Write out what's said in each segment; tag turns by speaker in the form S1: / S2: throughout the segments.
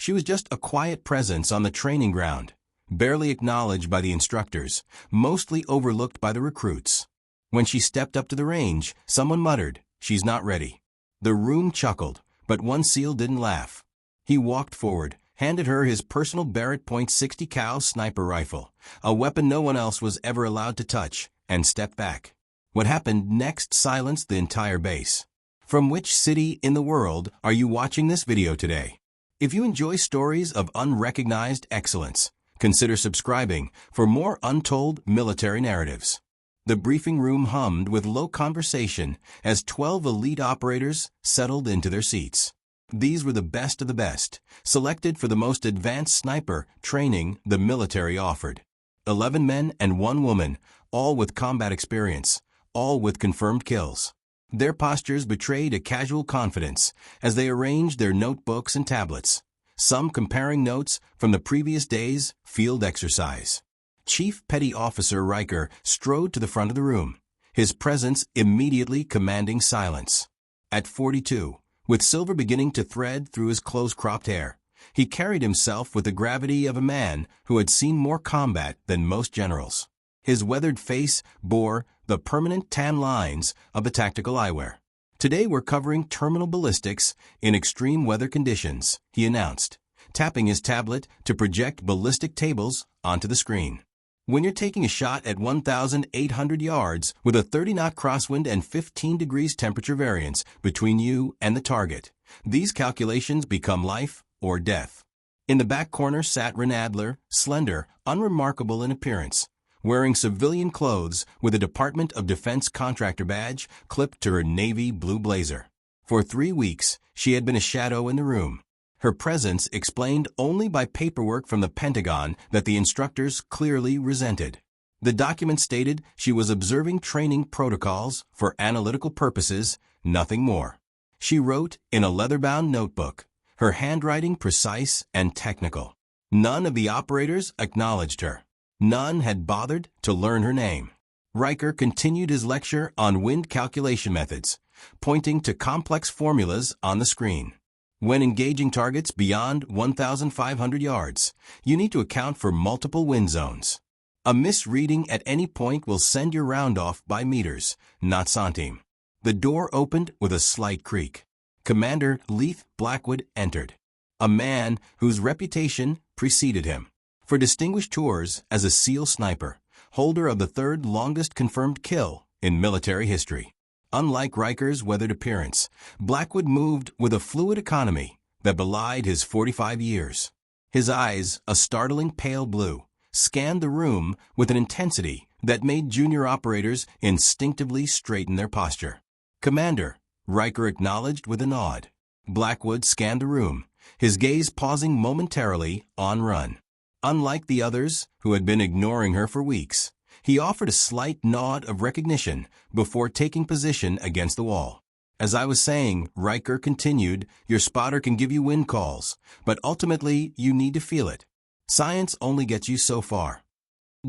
S1: She was just a quiet presence on the training ground, barely acknowledged by the instructors, mostly overlooked by the recruits. When she stepped up to the range, someone muttered, "She's not ready." The room chuckled, but one SEAL didn't laugh. He walked forward, handed her his personal Barrett .60 cal sniper rifle, a weapon no one else was ever allowed to touch, and stepped back. What happened next silenced the entire base. From which city in the world are you watching this video today? If you enjoy stories of unrecognized excellence, consider subscribing for more untold military narratives. The briefing room hummed with low conversation as 12 elite operators settled into their seats. These were the best of the best, selected for the most advanced sniper training the military offered. 11 men and 1 woman, all with combat experience, all with confirmed kills. Their postures betrayed a casual confidence as they arranged their notebooks and tablets, some comparing notes from the previous day's field exercise. Chief Petty Officer Riker strode to the front of the room, his presence immediately commanding silence. At 42, with silver beginning to thread through his close-cropped hair, he carried himself with the gravity of a man who had seen more combat than most generals. His weathered face bore the permanent tan lines of the tactical eyewear. "Today we're covering terminal ballistics in extreme weather conditions," he announced, tapping his tablet to project ballistic tables onto the screen. "When you're taking a shot at 1,800 yards with a 30-knot crosswind and 15 degrees temperature variance between you and the target, these calculations become life or death." In the back corner sat Ren Adler, slender, unremarkable in appearance, wearing civilian clothes with a Department of Defense contractor badge clipped to her navy blue blazer. For 3 weeks, she had been a shadow in the room, her presence explained only by paperwork from the Pentagon that the instructors clearly resented. The document stated she was observing training protocols for analytical purposes, nothing more. She wrote in a leather-bound notebook, her handwriting precise and technical. None of the operators acknowledged her. None had bothered to learn her name. Riker continued his lecture on wind calculation methods, pointing to complex formulas on the screen. When engaging targets beyond 1,500 yards, you need to account for multiple wind zones. A misreading at any point will send your round off by meters, not centime. The door opened with a slight creak. Commander Leith Blackwood entered, a man whose reputation preceded him. For distinguished tours as a SEAL sniper, holder of the 3rd longest confirmed kill in military history. Unlike Riker's weathered appearance, Blackwood moved with a fluid economy that belied his 45 years. His eyes, a startling pale blue, scanned the room with an intensity that made junior operators instinctively straighten their posture. "Commander," Riker acknowledged with a nod. Blackwood scanned the room, his gaze pausing momentarily on Run. Unlike the others, who had been ignoring her for weeks, he offered a slight nod of recognition before taking position against the wall. "As I was saying," Riker continued, "your spotter can give you wind calls, but ultimately you need to feel it. Science only gets you so far."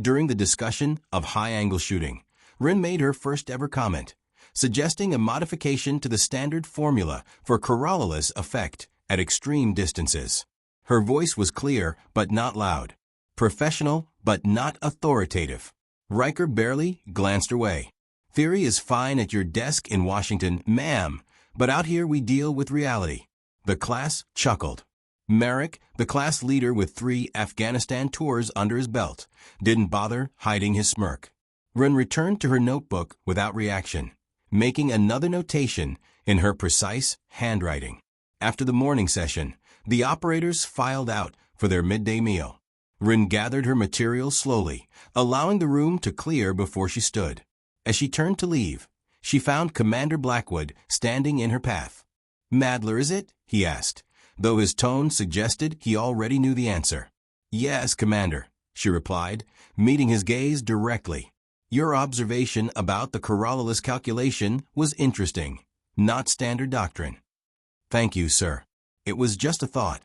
S1: During the discussion of high-angle shooting, Rin made her first ever comment, suggesting a modification to the standard formula for Coriolis effect at extreme distances. Her voice was clear but not loud, professional but not authoritative. Riker barely glanced her way. "Theory is fine at your desk in Washington, ma'am, but out here we deal with reality." The class chuckled. Merrick, the class leader with 3 Afghanistan tours under his belt, didn't bother hiding his smirk. Rin returned to her notebook without reaction, making another notation in her precise handwriting. After the morning session, the operators filed out for their midday meal. Rin gathered her materials slowly, allowing the room to clear before she stood. As she turned to leave, she found Commander Blackwood standing in her path. "Madler, is it?" he asked, though his tone suggested he already knew the answer. "Yes, Commander," she replied, meeting his gaze directly. "Your observation about the Coriolis calculation was interesting, not standard doctrine." "Thank you, sir. It was just a thought."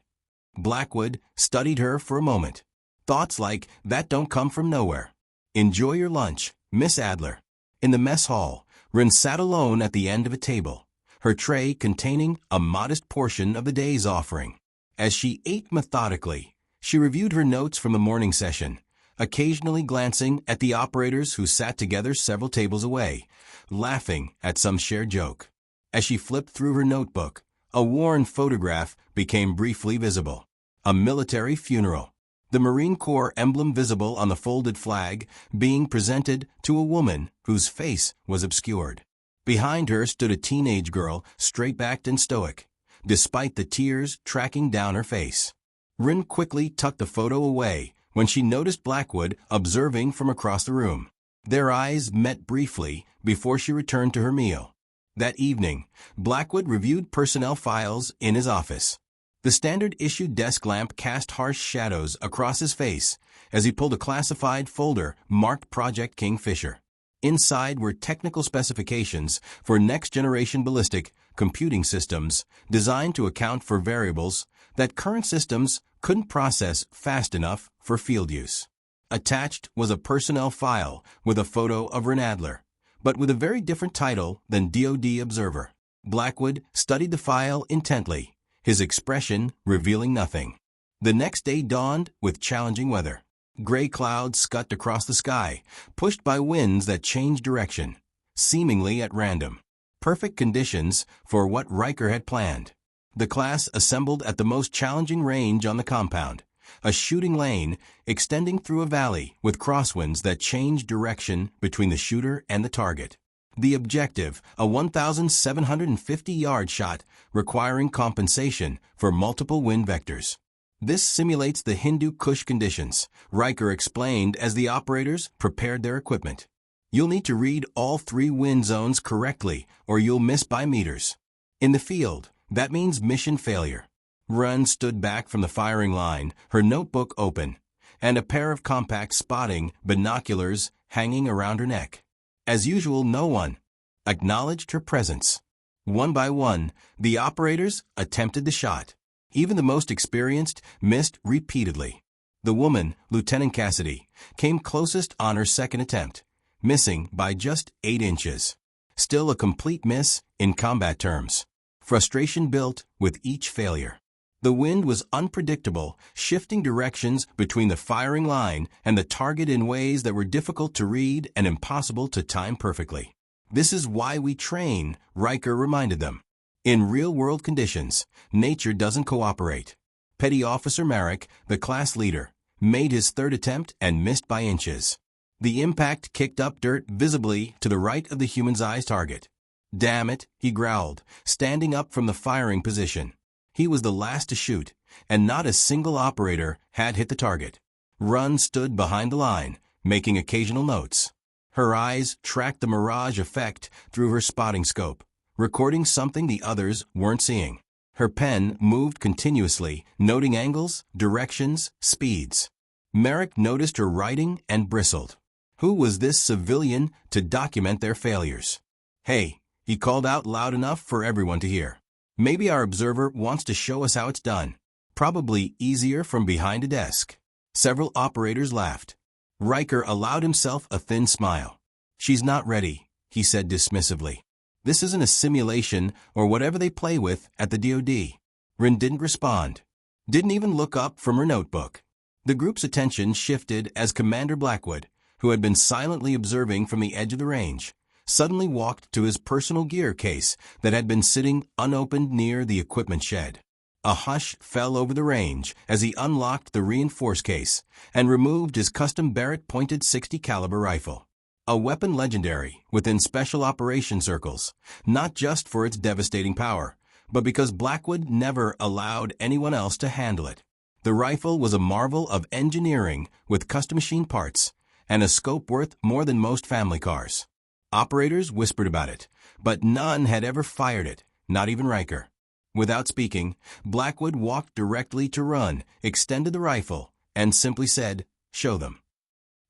S1: Blackwood studied her for a moment. "Thoughts like that don't come from nowhere. Enjoy your lunch, Miss Adler." In the mess hall, Rin sat alone at the end of a table, her tray containing a modest portion of the day's offering. As she ate methodically, she reviewed her notes from the morning session, occasionally glancing at the operators who sat together several tables away, laughing at some shared joke. As she flipped through her notebook, a worn photograph became briefly visible. A military funeral. The Marine Corps emblem visible on the folded flag being presented to a woman whose face was obscured. Behind her stood a teenage girl, straight-backed and stoic, despite the tears tracking down her face. Rin quickly tucked the photo away when she noticed Blackwood observing from across the room. Their eyes met briefly before she returned to her meal. That evening, Blackwood reviewed personnel files in his office. The standard-issue desk lamp cast harsh shadows across his face as he pulled a classified folder marked Project Kingfisher. Inside were technical specifications for next-generation ballistic computing systems designed to account for variables that current systems couldn't process fast enough for field use. Attached was a personnel file with a photo of Ren Adler, but with a very different title than DoD Observer. Blackwood studied the file intently, his expression revealing nothing. The next day dawned with challenging weather. Gray clouds scudded across the sky, pushed by winds that changed direction, seemingly at random. Perfect conditions for what Riker had planned. The class assembled at the most challenging range on the compound, a shooting lane extending through a valley with crosswinds that changed direction between the shooter and the target. The objective, a 1,750-yard shot requiring compensation for multiple wind vectors. This simulates the Hindu Kush conditions, Riker explained as the operators prepared their equipment. You'll need to read all 3 wind zones correctly or you'll miss by meters. In the field, that means mission failure. Run stood back from the firing line, her notebook open, and a pair of compact spotting binoculars hanging around her neck. As usual, no one acknowledged her presence. One by one, the operators attempted the shot. Even the most experienced missed repeatedly. The woman, Lieutenant Cassidy, came closest on her second attempt, missing by just 8 inches. Still a complete miss in combat terms. Frustration built with each failure. The wind was unpredictable, shifting directions between the firing line and the target in ways that were difficult to read and impossible to time perfectly. This is why we train, Riker reminded them. In real-world conditions, nature doesn't cooperate. Petty Officer Marek, the class leader, made his 3rd attempt and missed by inches. The impact kicked up dirt visibly to the right of the human's eyes target. "Damn it," he growled, standing up from the firing position. He was the last to shoot, and not a single operator had hit the target. Run stood behind the line, making occasional notes. Her eyes tracked the mirage effect through her spotting scope, recording something the others weren't seeing. Her pen moved continuously, noting angles, directions, speeds. Merrick noticed her writing and bristled. Who was this civilian to document their failures? "Hey," he called out loud enough for everyone to hear. "Maybe our observer wants to show us how it's done. Probably easier from behind a desk." Several operators laughed. Riker allowed himself a thin smile. "She's not ready," he said dismissively. "This isn't a simulation or whatever they play with at the DoD." Rin didn't respond. Didn't even look up from her notebook. The group's attention shifted as Commander Blackwood, who had been silently observing from the edge of the range, suddenly walked to his personal gear case that had been sitting unopened near the equipment shed. A hush fell over the range as he unlocked the reinforced case and removed his custom Barrett pointed .60 caliber rifle. A weapon legendary within special operations circles, not just for its devastating power, but because Blackwood never allowed anyone else to handle it. The rifle was a marvel of engineering with custom machine parts and a scope worth more than most family cars. Operators whispered about it, but none had ever fired it, not even Riker. Without speaking, Blackwood walked directly to Run, extended the rifle, and simply said, "Show them."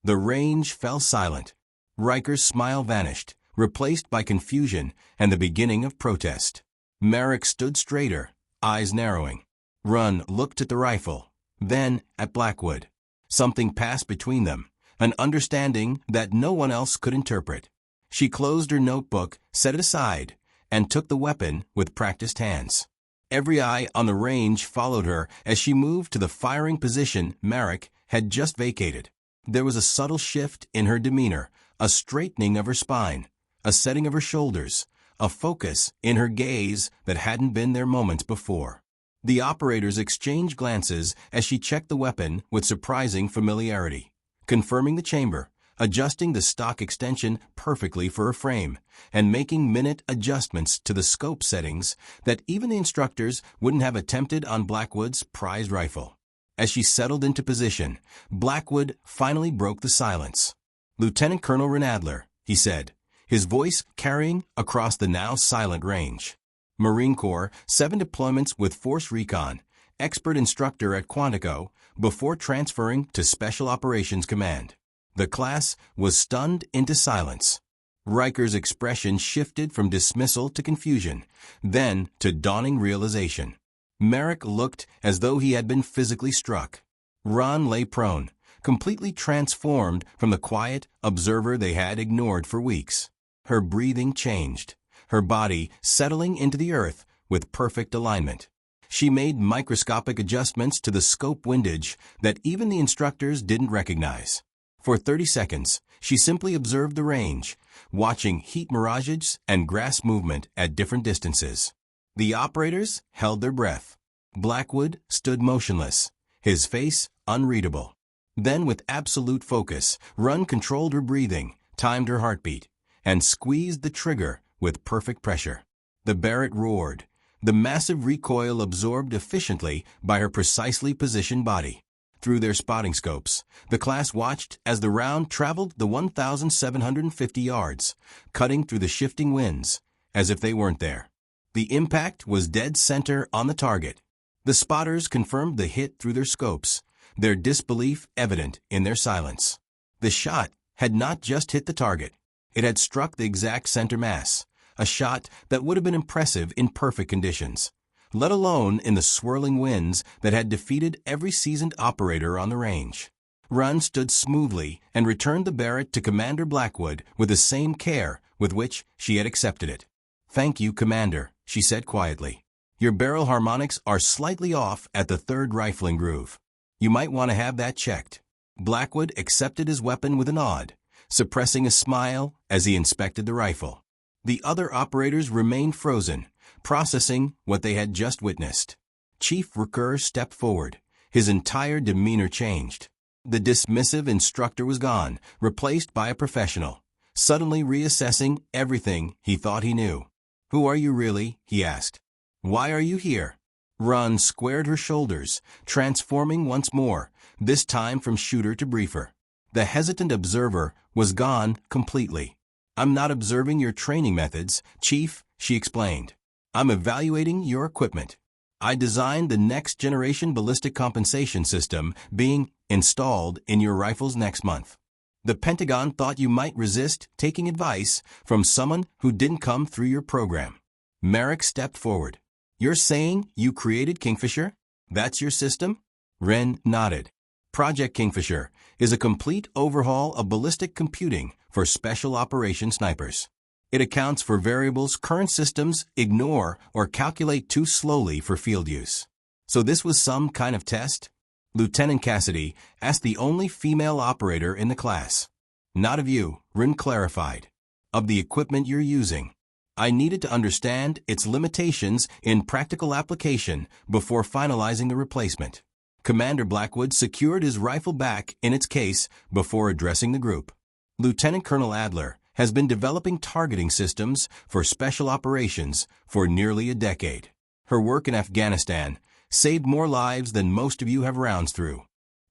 S1: The range fell silent. Riker's smile vanished, replaced by confusion and the beginning of protest. Merrick stood straighter, eyes narrowing. Run looked at the rifle, then at Blackwood. Something passed between them, an understanding that no one else could interpret. She closed her notebook, set it aside, and took the weapon with practiced hands. Every eye on the range followed her as she moved to the firing position Marek had just vacated. There was a subtle shift in her demeanor, a straightening of her spine, a setting of her shoulders, a focus in her gaze that hadn't been there moments before. The operators exchanged glances as she checked the weapon with surprising familiarity, confirming the chamber, adjusting the stock extension perfectly for her frame, and making minute adjustments to the scope settings that even the instructors wouldn't have attempted on Blackwood's prized rifle. As she settled into position, Blackwood finally broke the silence. "Lieutenant Colonel Renadler," he said, his voice carrying across the now silent range. Marine Corps, 7 deployments with Force Recon, expert instructor at Quantico, before transferring to Special Operations Command. The class was stunned into silence. Riker's expression shifted from dismissal to confusion, then to dawning realization. Marek looked as though he had been physically struck. Ron lay prone, completely transformed from the quiet observer they had ignored for weeks. Her breathing changed, her body settling into the earth with perfect alignment. She made microscopic adjustments to the scope windage that even the instructors didn't recognize. For 30 seconds, she simply observed the range, watching heat mirages and grass movement at different distances. The operators held their breath. Blackwood stood motionless, his face unreadable. Then, with absolute focus, Run controlled her breathing, timed her heartbeat, and squeezed the trigger with perfect pressure. The Barrett roared, the massive recoil absorbed efficiently by her precisely positioned body. Through their spotting scopes, the class watched as the round traveled the 1,750 yards, cutting through the shifting winds, as if they weren't there. The impact was dead center on the target. The spotters confirmed the hit through their scopes, their disbelief evident in their silence. The shot had not just hit the target. It had struck the exact center mass, a shot that would have been impressive in perfect conditions, let alone in the swirling winds that had defeated every seasoned operator on the range. Run stood smoothly and returned the Barrett to Commander Blackwood with the same care with which she had accepted it. "Thank you, Commander," she said quietly. "Your barrel harmonics are slightly off at the third rifling groove. You might want to have that checked." Blackwood accepted his weapon with a nod, suppressing a smile as he inspected the rifle. The other operators remained frozen, processing what they had just witnessed. Chief Riker stepped forward. His entire demeanor changed. The dismissive instructor was gone, replaced by a professional, suddenly reassessing everything he thought he knew. "Who are you really?" he asked. "Why are you here?" Run squared her shoulders, transforming once more, this time from shooter to briefer. The hesitant observer was gone completely. "I'm not observing your training methods, Chief," she explained. "I'm evaluating your equipment. I designed the next-generation ballistic compensation system being installed in your rifles next month. The Pentagon thought you might resist taking advice from someone who didn't come through your program." Marek stepped forward. "You're saying you created Kingfisher? That's your system?" Wren nodded. Project Kingfisher is a complete overhaul of ballistic computing for special operation snipers. It accounts for variables current systems ignore or calculate too slowly for field use. "So this was some kind of test?" Lieutenant Cassidy asked the only female operator in the class. "Not of you," Wren clarified. "Of the equipment you're using. I needed to understand its limitations in practical application before finalizing the replacement." Commander Blackwood secured his rifle back in its case before addressing the group. "Lieutenant Colonel Adler has been developing targeting systems for special operations for nearly a decade. Her work in Afghanistan saved more lives than most of you have rounds through.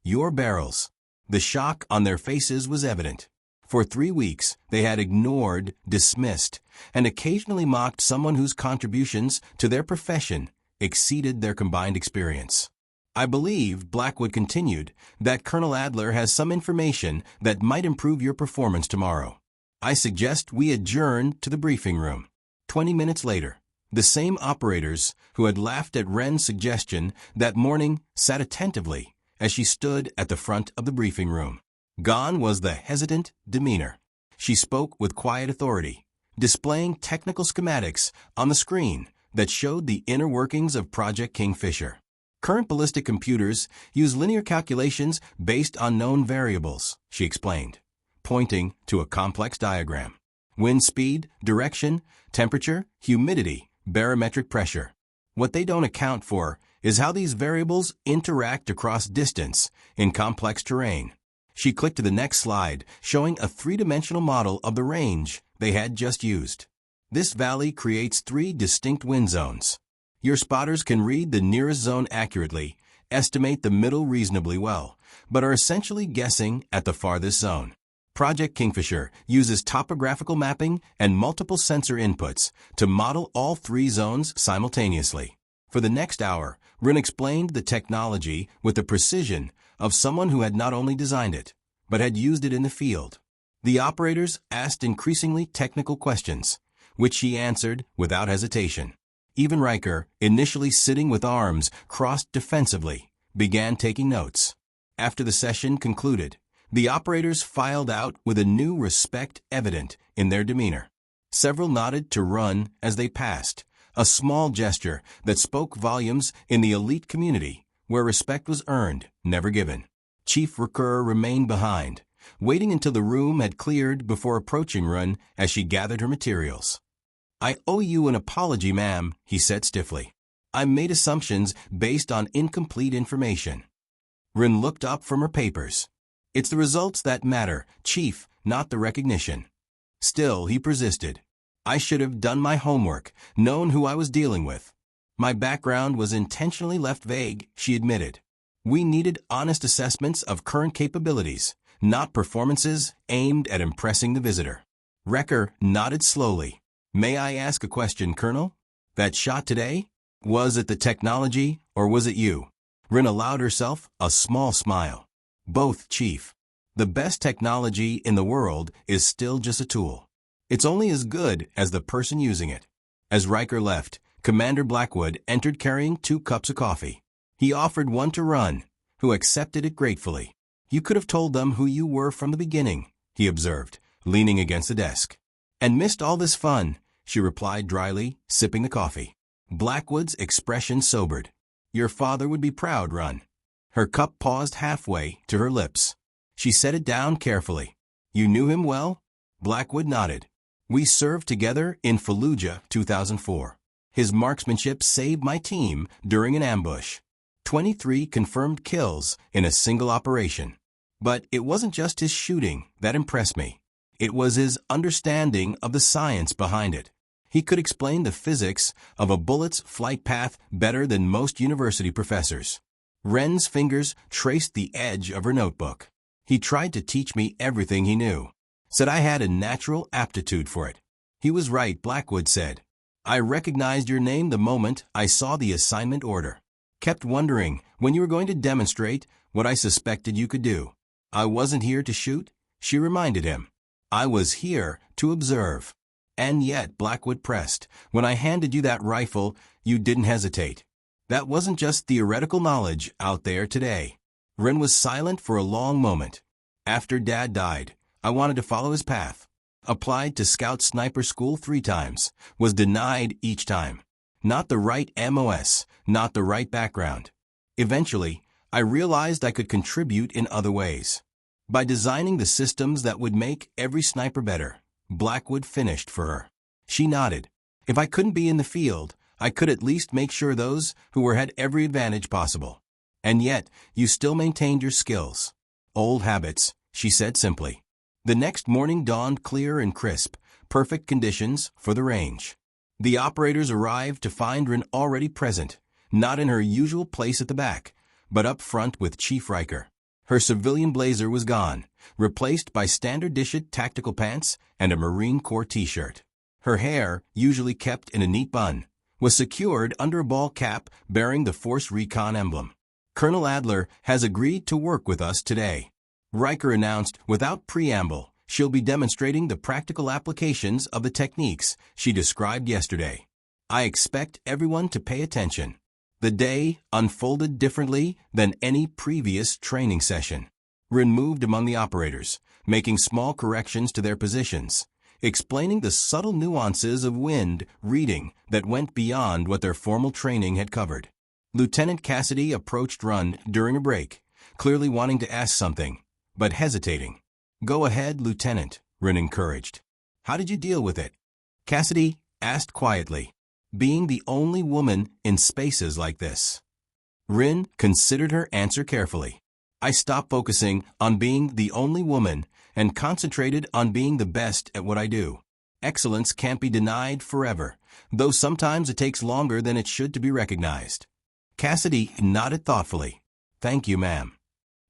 S1: Your barrels." The shock on their faces was evident. For 3 weeks, they had ignored, dismissed, and occasionally mocked someone whose contributions to their profession exceeded their combined experience. "I believe," Blackwood continued, "that Colonel Adler has some information that might improve your performance tomorrow. I suggest we adjourn to the briefing room." 20 minutes later, the same operators who had laughed at Wren's suggestion that morning sat attentively as she stood at the front of the briefing room. Gone was the hesitant demeanor. She spoke with quiet authority, displaying technical schematics on the screen that showed the inner workings of Project Kingfisher. Current ballistic computers use linear calculations based on known variables, she explained, pointing to a complex diagram. Wind speed, direction, temperature, humidity, barometric pressure. What they don't account for is how these variables interact across distance in complex terrain. She clicked to the next slide, showing a three-dimensional model of the range they had just used. This valley creates three distinct wind zones. Your spotters can read the nearest zone accurately, estimate the middle reasonably well, but are essentially guessing at the farthest zone. Project Kingfisher uses topographical mapping and multiple sensor inputs to model all three zones simultaneously. For the next hour, Rin explained the technology with the precision of someone who had not only designed it, but had used it in the field. The operators asked increasingly technical questions, which she answered without hesitation. Even Riker, initially sitting with arms crossed defensively, began taking notes. After the session concluded, the operators filed out with a new respect evident in their demeanor. Several nodded to Run as they passed, a small gesture that spoke volumes in the elite community, where respect was earned, never given. Chief Riker remained behind, waiting until the room had cleared before approaching Run as she gathered her materials. "I owe you an apology, ma'am," he said stiffly. "I made assumptions based on incomplete information." Rin looked up from her papers. "It's the results that matter, Chief, not the recognition." Still, he persisted. "I should have done my homework, known who I was dealing with." "My background was intentionally left vague," she admitted. "We needed honest assessments of current capabilities, not performances aimed at impressing the visitor." Wrecker nodded slowly. "May I ask a question, Colonel? That shot today? Was it the technology, or was it you?" Rin allowed herself a small smile. "Both, Chief. The best technology in the world is still just a tool. It's only as good as the person using it." As Riker left, Commander Blackwood entered carrying 2 cups of coffee. He offered one to Run, who accepted it gratefully. "You could have told them who you were from the beginning," he observed, leaning against the desk. "And missed all this fun," she replied dryly, sipping the coffee. Blackwood's expression sobered. "Your father would be proud, Run." Her cup paused halfway to her lips. She set it down carefully. "You knew him well?" Blackwood nodded. "We served together in Fallujah 2004. His marksmanship saved my team during an ambush. 23 confirmed kills in a single operation. But it wasn't just his shooting that impressed me. It was his understanding of the science behind it. He could explain the physics of a bullet's flight path better than most university professors." Ren's fingers traced the edge of her notebook. "He tried to teach me everything he knew. Said I had a natural aptitude for it." "He was right," Blackwood said. "I recognized your name the moment I saw the assignment order. Kept wondering when you were going to demonstrate what I suspected you could do." "I wasn't here to shoot," she reminded him. "I was here to observe." "And yet," Blackwood pressed, "when I handed you that rifle, you didn't hesitate. That wasn't just theoretical knowledge out there today." Ren was silent for a long moment. "After Dad died, I wanted to follow his path. Applied to Scout Sniper School 3 times, was denied each time. Not the right MOS, not the right background. Eventually, I realized I could contribute in other ways. By designing the systems that would make every sniper better." Blackwood finished for her. She nodded. "If I couldn't be in the field, I could at least make sure those who were had every advantage possible. And yet, you still maintained your skills." "Old habits," she said simply. The next morning dawned clear and crisp, perfect conditions for the range. The operators arrived to find Rin already present, not in her usual place at the back, but up front with Chief Riker. Her civilian blazer was gone, replaced by standard-issued tactical pants and a Marine Corps t-shirt. Her hair, usually kept in a neat bun, was secured under a ball cap bearing the Force Recon emblem. "Colonel Adler has agreed to work with us today," Riker announced without preamble. "She'll be demonstrating the practical applications of the techniques she described yesterday. I expect everyone to pay attention." The day unfolded differently than any previous training session. Rin moved among the operators, making small corrections to their positions, explaining the subtle nuances of wind reading that went beyond what their formal training had covered. Lieutenant Cassidy approached Run during a break, clearly wanting to ask something, but hesitating. "Go ahead, Lieutenant," Run encouraged. "How did you deal with it?" Cassidy asked quietly, "Being the only woman in spaces like this." Rin considered her answer carefully. "I stopped focusing on being the only woman and concentrated on being the best at what I do. Excellence can't be denied forever, though sometimes it takes longer than it should to be recognized." Cassidy nodded thoughtfully. "Thank you, ma'am."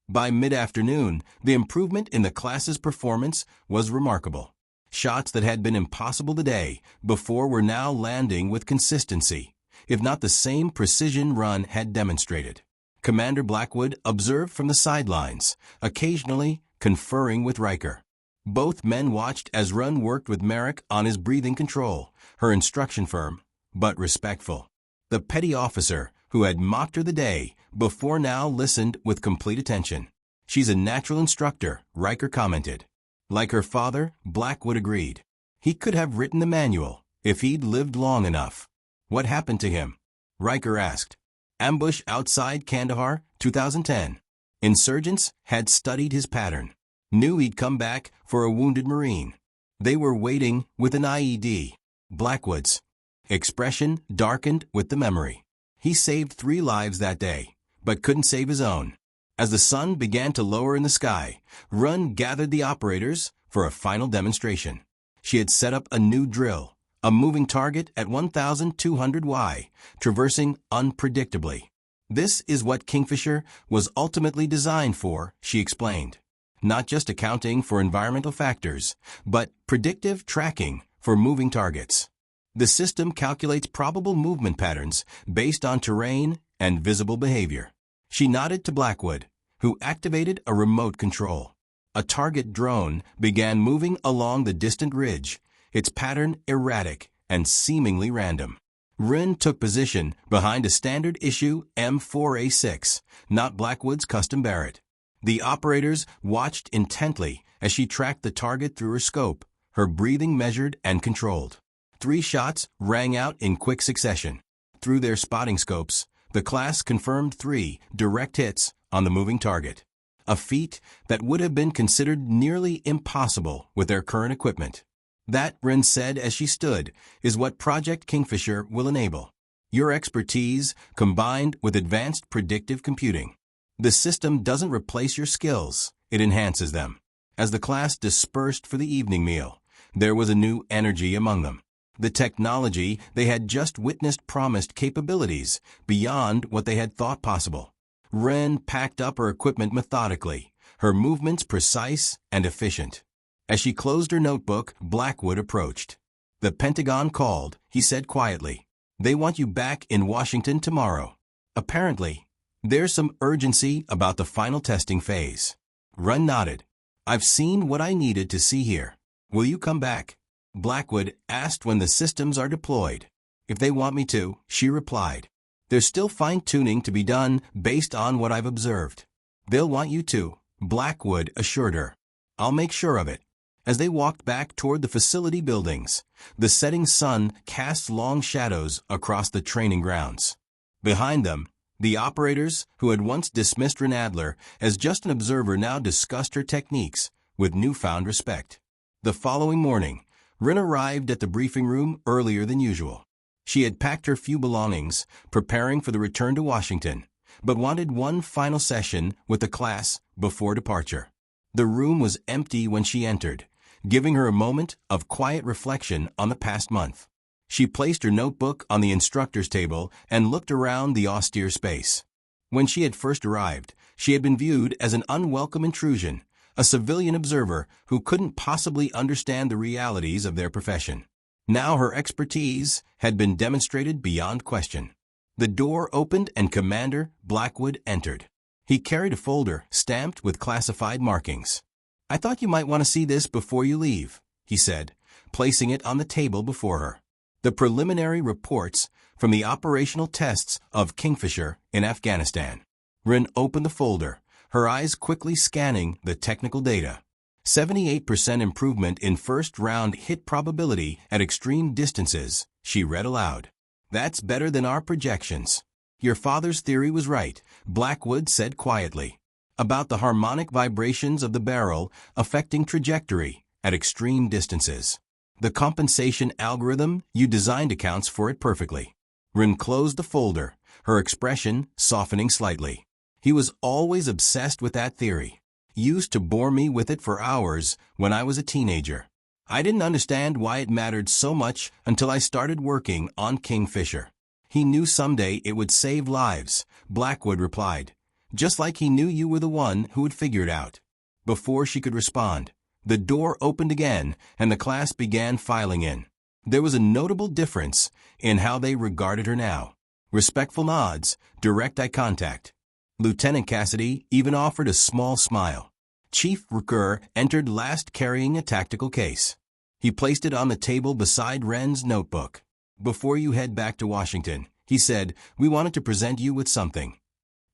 S1: By mid-afternoon, the improvement in the class's performance was remarkable. Shots that had been impossible the day before were now landing with consistency, if not the same precision Run had demonstrated. Commander Blackwood observed from the sidelines, occasionally conferring with Riker. Both men watched as Run worked with Merrick on his breathing control, her instruction firm, but respectful. The petty officer who had mocked her the day before now listened with complete attention. "She's a natural instructor," Riker commented. Like her father, Blackwood agreed. He could have written the manual if he'd lived long enough. "What happened to him?" Riker asked. "Ambush outside Kandahar, 2010. Insurgents had studied his pattern. Knew he'd come back for a wounded Marine. They were waiting with an IED." Blackwood's expression darkened with the memory. He saved 3 lives that day, but couldn't save his own. As the sun began to lower in the sky, Run gathered the operators for a final demonstration. She had set up a new drill, a moving target at 1,200 Y, traversing unpredictably. "This is what Kingfisher was ultimately designed for," she explained. "Not just accounting for environmental factors, but predictive tracking for moving targets. The system calculates probable movement patterns based on terrain and visible behavior." She nodded to Blackwood, who activated a remote control. A target drone began moving along the distant ridge, its pattern erratic and seemingly random. Rin took position behind a standard-issue M4A6, not Blackwood's custom Barrett. The operators watched intently as she tracked the target through her scope, her breathing measured and controlled. 3 shots rang out in quick succession. Through their spotting scopes, the class confirmed 3 direct hits on the moving target, a feat that would have been considered nearly impossible with their current equipment. "That," Rin said as she stood, "is what Project Kingfisher will enable. Your expertise combined with advanced predictive computing. The system doesn't replace your skills, it enhances them." As the class dispersed for the evening meal, there was a new energy among them. The technology they had just witnessed promised capabilities beyond what they had thought possible. Ren packed up her equipment methodically, her movements precise and efficient. As she closed her notebook, Blackwood approached. "The Pentagon called," he said quietly. "They want you back in Washington tomorrow. Apparently, there's some urgency about the final testing phase." Ren nodded. "I've seen what I needed to see here. Will you come back?" Blackwood asked when the systems are deployed. "If they want me to," she replied. "There's still fine-tuning to be done based on what I've observed." "They'll want you to," Blackwood assured her. "I'll make sure of it." As they walked back toward the facility buildings, the setting sun cast long shadows across the training grounds. Behind them, the operators who had once dismissed Ren Adler as just an observer now discussed her techniques with newfound respect. The following morning, Rin arrived at the briefing room earlier than usual. She had packed her few belongings, preparing for the return to Washington, but wanted one final session with the class before departure. The room was empty when she entered, giving her a moment of quiet reflection on the past month. She placed her notebook on the instructor's table and looked around the austere space. When she had first arrived, she had been viewed as an unwelcome intrusion, a civilian observer who couldn't possibly understand the realities of their profession. Now her expertise had been demonstrated beyond question. The door opened and Commander Blackwood entered. He carried a folder stamped with classified markings. "I thought you might want to see this before you leave," he said, placing it on the table before her. The preliminary reports from the operational tests of Kingfisher in Afghanistan. Rin opened the folder, her eyes quickly scanning the technical data. 78% improvement in first-round hit probability at extreme distances, she read aloud. That's better than our projections. Your father's theory was right, Blackwood said quietly, about the harmonic vibrations of the barrel affecting trajectory at extreme distances. The compensation algorithm you designed accounts for it perfectly. Rin closed the folder, her expression softening slightly. He was always obsessed with that theory. Used to bore me with it for hours when I was a teenager. I didn't understand why it mattered so much until I started working on Kingfisher. He knew someday it would save lives, Blackwood replied. Just like he knew you were the one who would figure it out. Before she could respond, the door opened again and the class began filing in. There was a notable difference in how they regarded her now. Respectful nods, direct eye contact. Lieutenant Cassidy even offered a small smile. Chief Ricker entered last carrying a tactical case. He placed it on the table beside Wren's notebook. Before you head back to Washington, he said, we wanted to present you with something.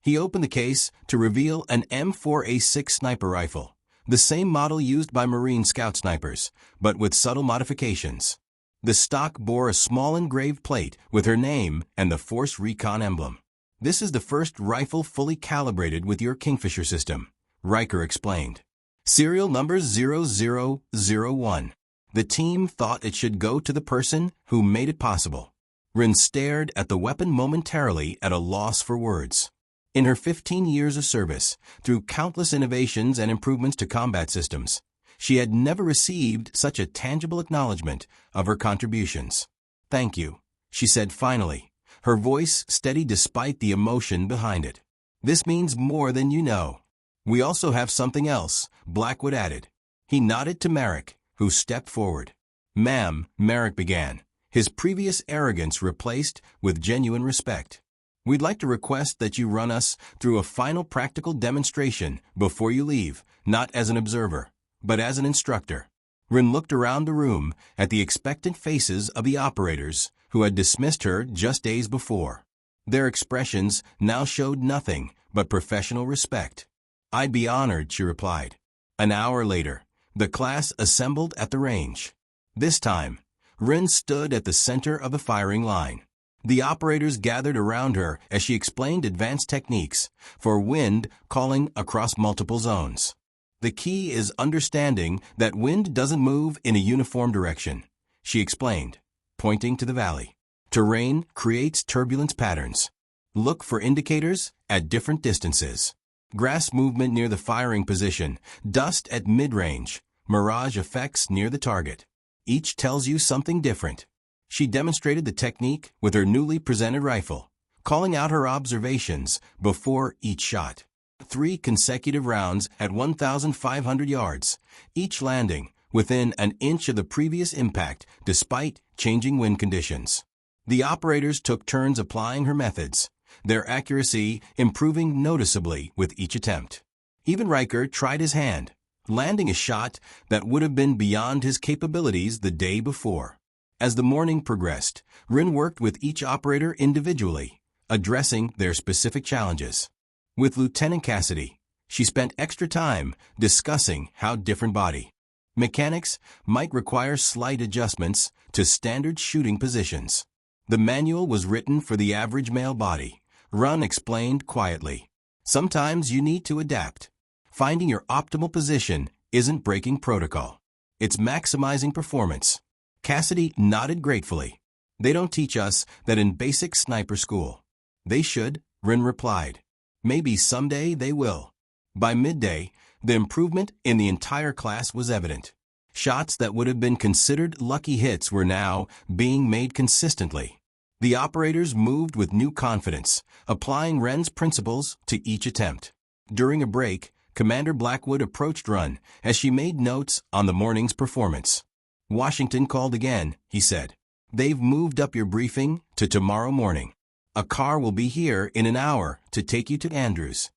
S1: He opened the case to reveal an M4A6 sniper rifle, the same model used by Marine Scout snipers, but with subtle modifications. The stock bore a small engraved plate with her name and the Force Recon emblem. This is the first rifle fully calibrated with your Kingfisher system, Riker explained. Serial number 0001. The team thought it should go to the person who made it possible. Rin stared at the weapon momentarily at a loss for words. In her 15 years of service, through countless innovations and improvements to combat systems, she had never received such a tangible acknowledgement of her contributions. Thank you, she said finally, her voice steady despite the emotion behind it. This means more than you know. We also have something else, Blackwood added. He nodded to Merrick, who stepped forward. Ma'am, Merrick began, his previous arrogance replaced with genuine respect. We'd like to request that you run us through a final practical demonstration before you leave, not as an observer, but as an instructor. Rin looked around the room at the expectant faces of the operators who had dismissed her just days before. Their expressions now showed nothing but professional respect. I'd be honored, she replied. An hour later, the class assembled at the range. This time, Rin stood at the center of the firing line. The operators gathered around her as she explained advanced techniques for wind calling across multiple zones. The key is understanding that wind doesn't move in a uniform direction, she explained, pointing to the valley. Terrain creates turbulence patterns. Look for indicators at different distances. Grass movement near the firing position, dust at mid-range, mirage effects near the target. Each tells you something different. She demonstrated the technique with her newly presented rifle, calling out her observations before each shot. 3 consecutive rounds at 1,500 yards, each landing within an inch of the previous impact despite changing wind conditions. The operators took turns applying her methods, their accuracy improving noticeably with each attempt. Even Riker tried his hand, landing a shot that would have been beyond his capabilities the day before. As the morning progressed, Rin worked with each operator individually, addressing their specific challenges. With Lieutenant Cassidy, she spent extra time discussing how different body mechanics might require slight adjustments to standard shooting positions. The manual was written for the average male body, Rin explained quietly. Sometimes you need to adapt. Finding your optimal position isn't breaking protocol. It's maximizing performance. Cassidy nodded gratefully. They don't teach us that in basic sniper school. They should, Rin replied. Maybe someday they will. By midday, the improvement in the entire class was evident. Shots that would have been considered lucky hits were now being made consistently. The operators moved with new confidence, applying Ren's principles to each attempt. During a break, Commander Blackwood approached Rin as she made notes on the morning's performance. Washington called again, he said. They've moved up your briefing to tomorrow morning. A car will be here in an hour to take you to Andrews.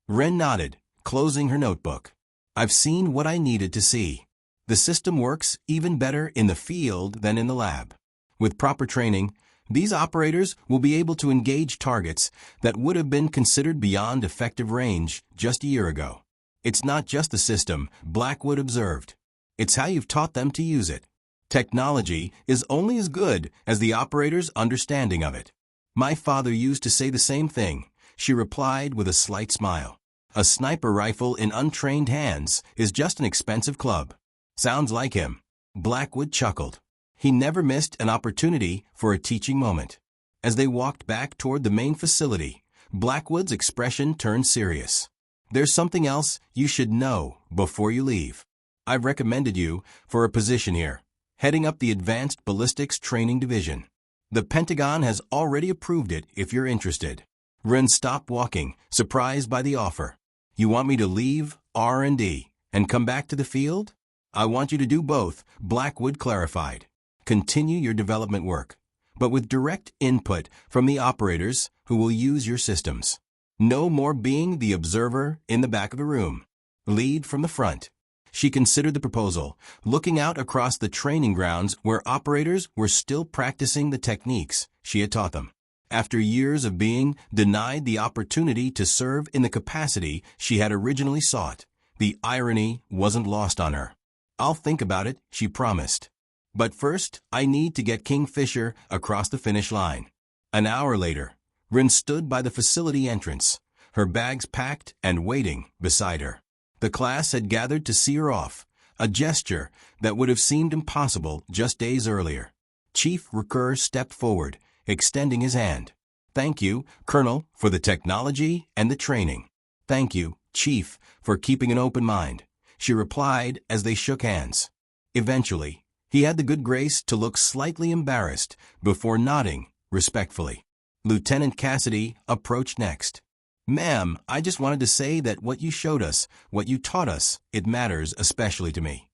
S1: Rin nodded, closing her notebook. I've seen what I needed to see. The system works even better in the field than in the lab. With proper training, these operators will be able to engage targets that would have been considered beyond effective range just a year ago. It's not just the system, Blackwood observed. It's how you've taught them to use it. Technology is only as good as the operator's understanding of it. My father used to say the same thing, she replied with a slight smile. A sniper rifle in untrained hands is just an expensive club. Sounds like him. Blackwood chuckled. He never missed an opportunity for a teaching moment. As they walked back toward the main facility, Blackwood's expression turned serious. There's something else you should know before you leave. I've recommended you for a position here, heading up the Advanced Ballistics Training Division. The Pentagon has already approved it if you're interested. Ren stopped walking, surprised by the offer. You want me to leave R&D and come back to the field? I want you to do both, Blackwood clarified. Continue your development work, but with direct input from the operators who will use your systems. No more being the observer in the back of the room. Lead from the front. She considered the proposal, looking out across the training grounds where operators were still practicing the techniques she had taught them. After years of being denied the opportunity to serve in the capacity she had originally sought, the irony wasn't lost on her. I'll think about it, she promised. But first, I need to get Kingfisher across the finish line. An hour later, Rin stood by the facility entrance, her bags packed and waiting beside her. The class had gathered to see her off, a gesture that would have seemed impossible just days earlier. Chief Recur stepped forward, extending his hand. Thank you, Colonel, for the technology and the training. Thank you, Chief, for keeping an open mind, she replied as they shook hands. Eventually, he had the good grace to look slightly embarrassed before nodding respectfully. Lieutenant Cassidy approached next. Ma'am, I just wanted to say that what you showed us, what you taught us, it matters especially to me.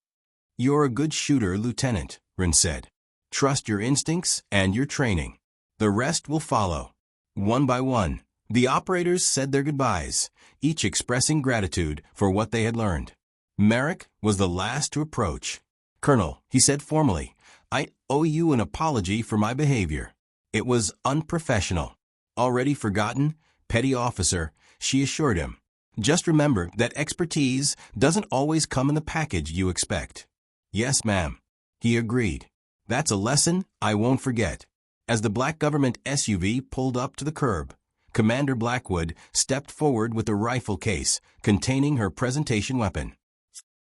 S1: You're a good shooter, Lieutenant, Rin said. Trust your instincts and your training. The rest will follow. One by one, the operators said their goodbyes, each expressing gratitude for what they had learned. Merrick was the last to approach. Colonel, he said formally, I owe you an apology for my behavior. It was unprofessional. Already forgotten? Petty officer, she assured him. Just remember that expertise doesn't always come in the package you expect. Yes, ma'am. He agreed. That's a lesson I won't forget. As the black government SUV pulled up to the curb, Commander Blackwood stepped forward with a rifle case containing her presentation weapon.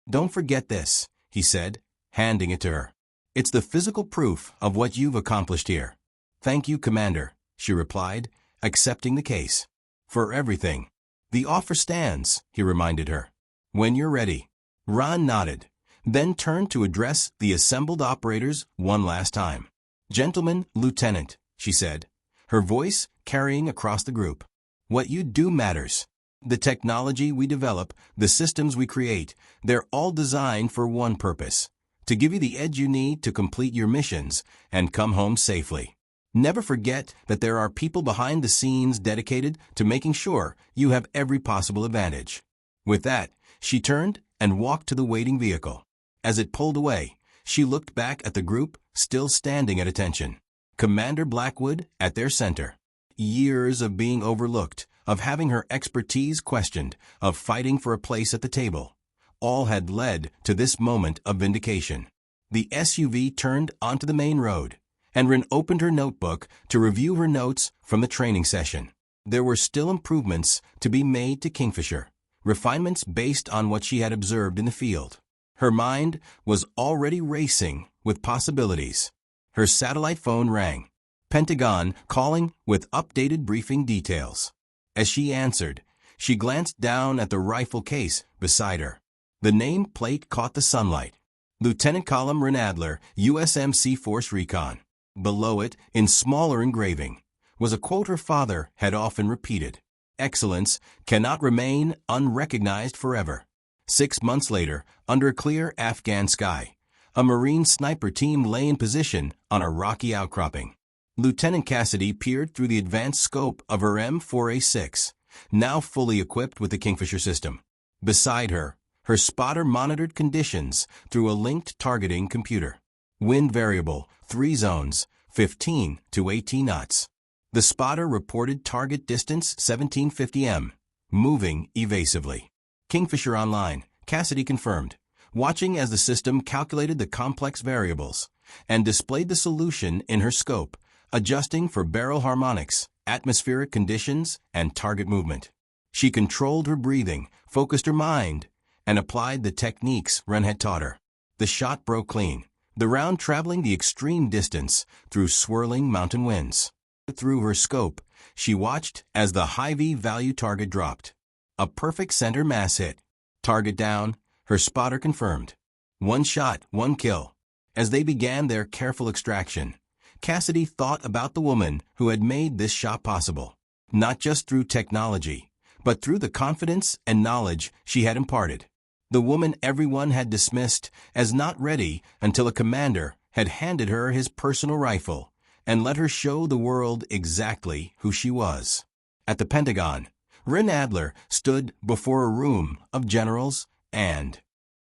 S1: Don't forget this, he said, handing it to her. It's the physical proof of what you've accomplished here. Thank you, Commander, she replied, accepting the case. For everything. The offer stands, he reminded her. When you're ready. Ron nodded, then turned to address the assembled operators one last time. Gentlemen, Lieutenant, she said, her voice carrying across the group. What you do matters. The technology we develop, the systems we create, they're all designed for one purpose. To give you the edge you need to complete your missions and come home safely. Never forget that there are people behind the scenes dedicated to making sure you have every possible advantage. With that, she turned and walked to the waiting vehicle. As it pulled away, she looked back at the group, still standing at attention. Commander Blackwood at their center. Years of being overlooked, of having her expertise questioned, of fighting for a place at the table. All had led to this moment of vindication. The SUV turned onto the main road, and Rin opened her notebook to review her notes from the training session. There were still improvements to be made to Kingfisher, refinements based on what she had observed in the field. Her mind was already racing with possibilities. Her satellite phone rang. Pentagon calling with updated briefing details. As she answered, she glanced down at the rifle case beside her. The name plate caught the sunlight. Lieutenant Column Rin Adler, USMC Force Recon. Below it, in smaller engraving, was a quote her father had often repeated. Excellence cannot remain unrecognized forever. 6 months later, under a clear Afghan sky, a Marine sniper team lay in position on a rocky outcropping. Lieutenant Cassidy peered through the advanced scope of her M4A6, now fully equipped with the Kingfisher system. Beside her, her spotter monitored conditions through a linked targeting computer. Wind variable, 3 zones, 15 to 18 knots. The spotter reported target distance 1750 m, moving evasively. Kingfisher Online, Cassidy confirmed, watching as the system calculated the complex variables and displayed the solution in her scope, adjusting for barrel harmonics, atmospheric conditions, and target movement. She controlled her breathing, focused her mind, and applied the techniques Wren had taught her. The shot broke clean, the round traveling the extreme distance through swirling mountain winds. Through her scope, she watched as the high V-value target dropped. A perfect center mass hit. Target down, her spotter confirmed. One shot, one kill. As they began their careful extraction, Cassidy thought about the woman who had made this shot possible, not just through technology, but through the confidence and knowledge she had imparted. The woman everyone had dismissed as not ready until a commander had handed her his personal rifle and let her show the world exactly who she was. At the Pentagon, Wren Adler stood before a room of generals and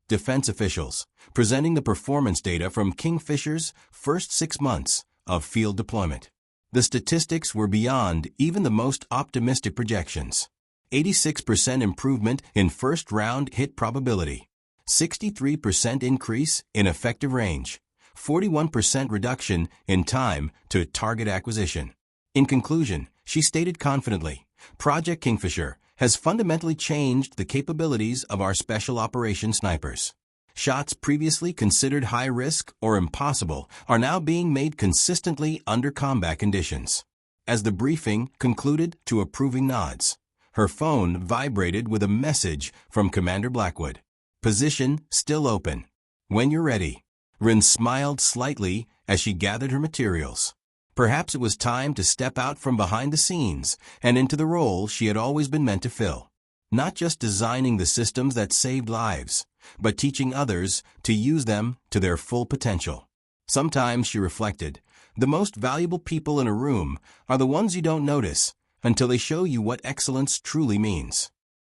S1: defense officials, presenting the performance data from Kingfisher's first 6 months of field deployment. The statistics were beyond even the most optimistic projections. 86% improvement in first-round hit probability, 63% increase in effective range, 41% reduction in time to target acquisition. In conclusion, she stated confidently, Project Kingfisher has fundamentally changed the capabilities of our special operations snipers. Shots previously considered high risk or impossible are now being made consistently under combat conditions. As the briefing concluded to approving nods, her phone vibrated with a message from Commander Blackwood. Position still open. When you're ready. Wren smiled slightly as she gathered her materials. Perhaps it was time to step out from behind the scenes and into the role she had always been meant to fill. Not just designing the systems that saved lives, but teaching others to use them to their full potential. Sometimes, she reflected, the most valuable people in a room are the ones you don't notice until they show you what excellence truly means.